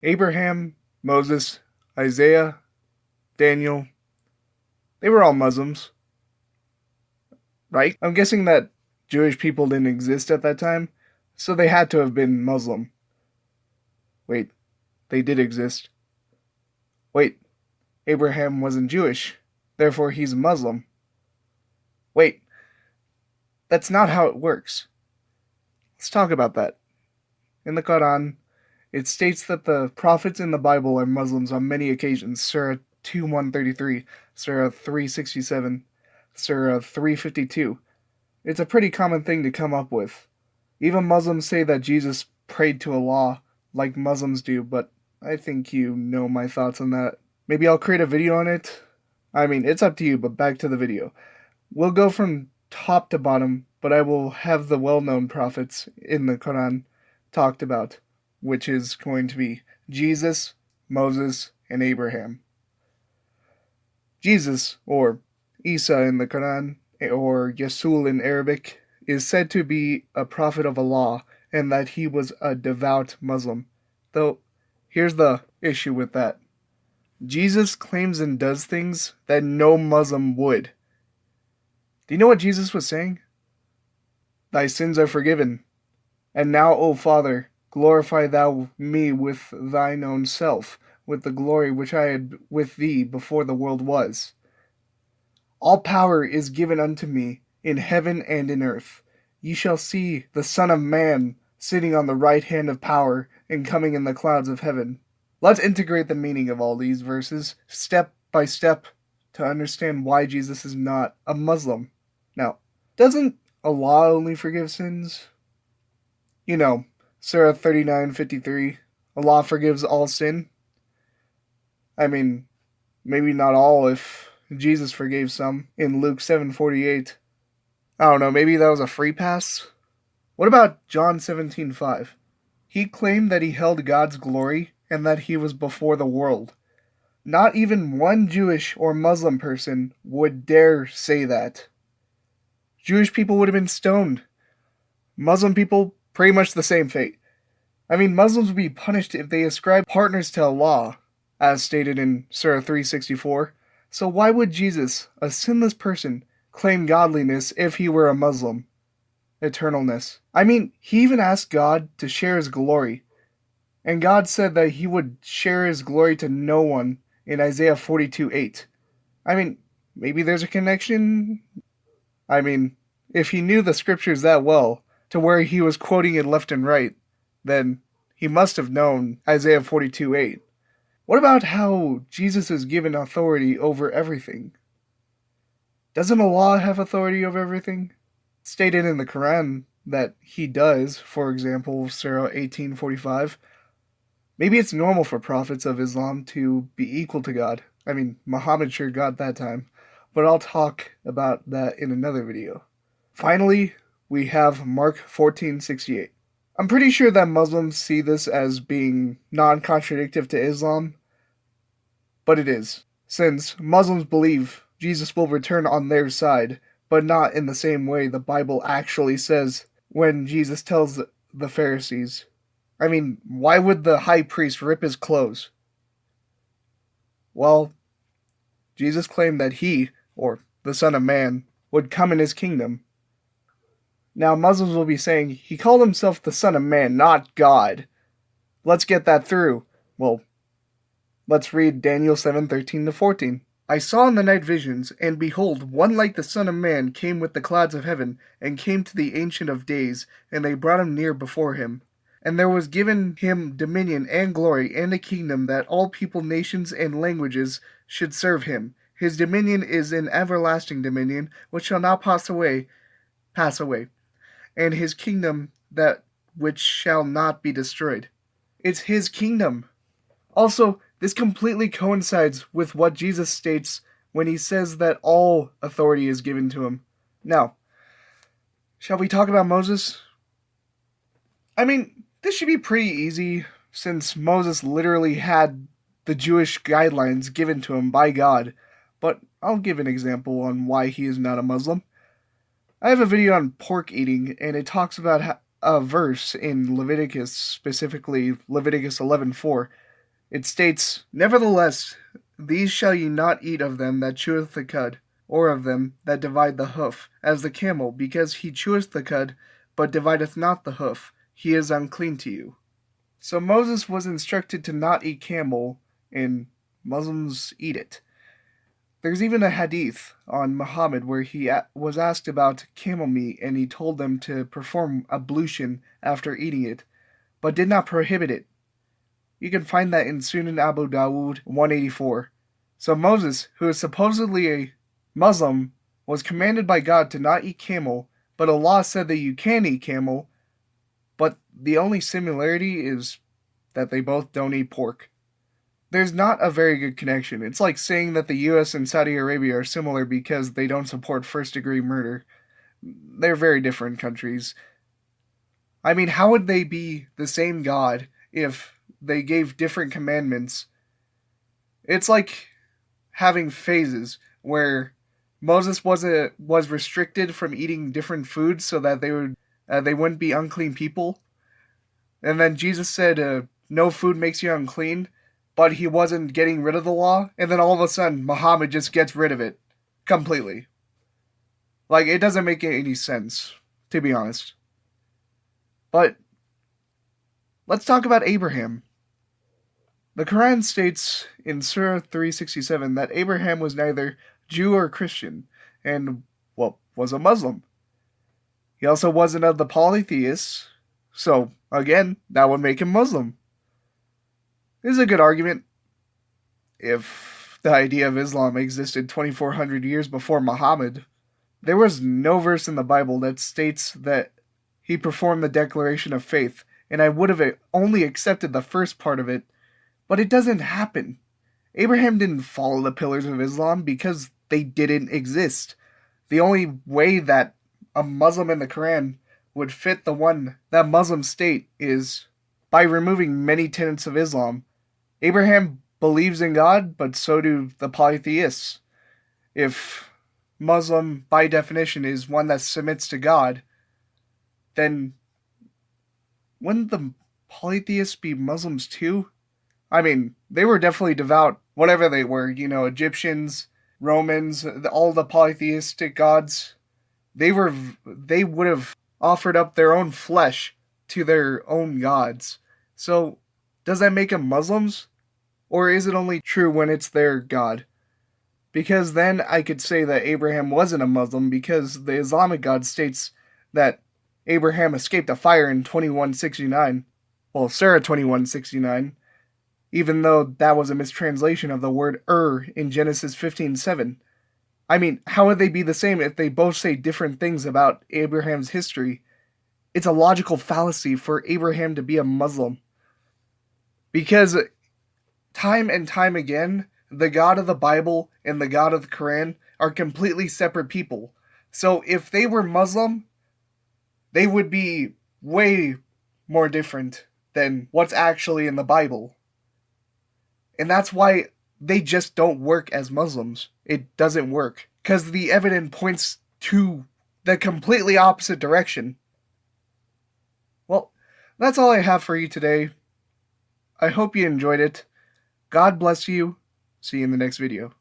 Abraham, Moses, Isaiah, Daniel, they were all Muslims, right? I'm guessing that Jewish people didn't exist at that time, so they had to have been Muslim. Wait, they did exist. Wait, Abraham wasn't Jewish, therefore he's a Muslim. Wait, that's not how it works. Let's talk about that. In the Quran, it states that the prophets in the Bible are Muslims on many occasions. Surah 2:133, Surah 367, Surah 352. It's a pretty common thing to come up with. Even Muslims say that Jesus prayed to Allah like Muslims do, but I think you know my thoughts on that. Maybe I'll create a video on it. I mean, it's up to you, but back to the video. We'll go from top to bottom, but I will have the well-known prophets in the Quran talked about, which is going to be Jesus, Moses, and Abraham. Jesus, or Isa in the Quran, or Yasul in Arabic, is said to be a prophet of Allah and that he was a devout Muslim. Though, here's the issue with that. Jesus claims and does things that no Muslim would. Do you know what Jesus was saying? Thy sins are forgiven. And now, O Father, glorify thou me with thine own self, with the glory which I had with thee before the world was. All power is given unto me in heaven and in earth. Ye shall see the Son of Man sitting on the right hand of power and coming in the clouds of heaven. Let's integrate the meaning of all these verses step by step to understand why Jesus is not a Muslim. Now, doesn't Allah only forgive sins? You know, Surah 39:53, Allah forgives all sin. I mean, maybe not all if Jesus forgave some in Luke 7:48. I don't know, maybe that was a free pass? What about John 17:5? He claimed that he held God's glory and that he was before the world. Not even one Jewish or Muslim person would dare say that. Jewish people would have been stoned. Muslim people, pretty much the same fate. I mean, Muslims would be punished if they ascribe partners to Allah, as stated in Surah 364. So why would Jesus, a sinless person, claim godliness if he were a Muslim? Eternalness. I mean, he even asked God to share his glory. And God said that he would share his glory to no one in Isaiah 42:8. I mean, maybe there's a connection? I mean, if he knew the scriptures that well, to where he was quoting it left and right, then he must have known Isaiah 42:8. What about how Jesus is given authority over everything? Doesn't Allah have authority over everything? It's stated in the Quran that he does, for example, Surah 18:45. Maybe it's normal for prophets of Islam to be equal to God. I mean, Muhammad sure got that time, but I'll talk about that in another video. Finally, we have Mark 14:68. I'm pretty sure that Muslims see this as being non-contradictory to Islam, but it is, since Muslims believe Jesus will return on their side, but not in the same way the Bible actually says when Jesus tells the Pharisees. I mean, why would the high priest rip his clothes? Well, Jesus claimed that he, or the Son of Man, would come in his kingdom. Now, Muslims will be saying, he called himself the Son of Man, not God. Let's get that through. Well, let's read Daniel 7:13-14. I saw in the night visions, and behold, one like the Son of Man came with the clouds of heaven, and came to the Ancient of Days, and they brought him near before him. And there was given him dominion and glory and a kingdom that all people, nations, and languages should serve him. His dominion is an everlasting dominion, which shall not pass away, and his kingdom that which shall not be destroyed. It's his kingdom. Also, this completely coincides with what Jesus states when he says that all authority is given to him. Now, shall we talk about Moses? I mean, this should be pretty easy, since Moses literally had the Jewish guidelines given to him by God, but I'll give an example on why he is not a Muslim. I have a video on pork eating, and it talks about a verse in Leviticus, specifically Leviticus 11:4, It states, "Nevertheless, these shall ye not eat of them that cheweth the cud, or of them that divide the hoof, as the camel, because he cheweth the cud, but divideth not the hoof, he is unclean to you." So Moses was instructed to not eat camel, and Muslims eat it. There's even a hadith on Muhammad where he was asked about camel meat, and he told them to perform ablution after eating it, but did not prohibit it. You can find that in Sunan Abu Dawud 184. So Moses, who is supposedly a Muslim, was commanded by God to not eat camel, but Allah said that you can eat camel, but the only similarity is that they both don't eat pork. There's not a very good connection. It's like saying that the US and Saudi Arabia are similar because they don't support first-degree murder. They're very different countries. I mean, how would they be the same God if they gave different commandments? It's like having phases where Moses was restricted from eating different foods so that they wouldn't be unclean people, and then Jesus said no food makes you unclean, but he wasn't getting rid of the law, and then all of a sudden Muhammad just gets rid of it completely. Like, it doesn't make any sense, to be honest. But let's talk about Abraham. The Quran states in Surah 367 that Abraham was neither Jew or Christian, and, well, was a Muslim. He also wasn't of the polytheists, so, again, that would make him Muslim. This is a good argument. If the idea of Islam existed 2,400 years before Muhammad, there was no verse in the Bible that states that he performed the declaration of faith, and I would have only accepted the first part of it, but it doesn't happen. Abraham didn't follow the pillars of Islam because they didn't exist. The only way that a Muslim in the Quran would fit the one that Muslims state is by removing many tenets of Islam. Abraham believes in God, but so do the polytheists. If Muslim, by definition, is one that submits to God, then wouldn't the polytheists be Muslims too? I mean, they were definitely devout, whatever they were, Egyptians, Romans, all the polytheistic gods. They would have offered up their own flesh to their own gods. So, does that make them Muslims? Or is it only true when it's their God? Because then I could say that Abraham wasn't a Muslim, because the Islamic God states that Abraham escaped a fire in 2169. Well, Surah 2169. Even though that was a mistranslation of the word in Genesis 15:7. I mean, how would they be the same if they both say different things about Abraham's history? It's a logical fallacy for Abraham to be a Muslim. Because time and time again, the God of the Bible and the God of the Quran are completely separate people. So if they were Muslim, they would be way more different than what's actually in the Bible. And that's why they just don't work as Muslims. It doesn't work. Because the evidence points to the completely opposite direction. Well, that's all I have for you today. I hope you enjoyed it. God bless you. See you in the next video.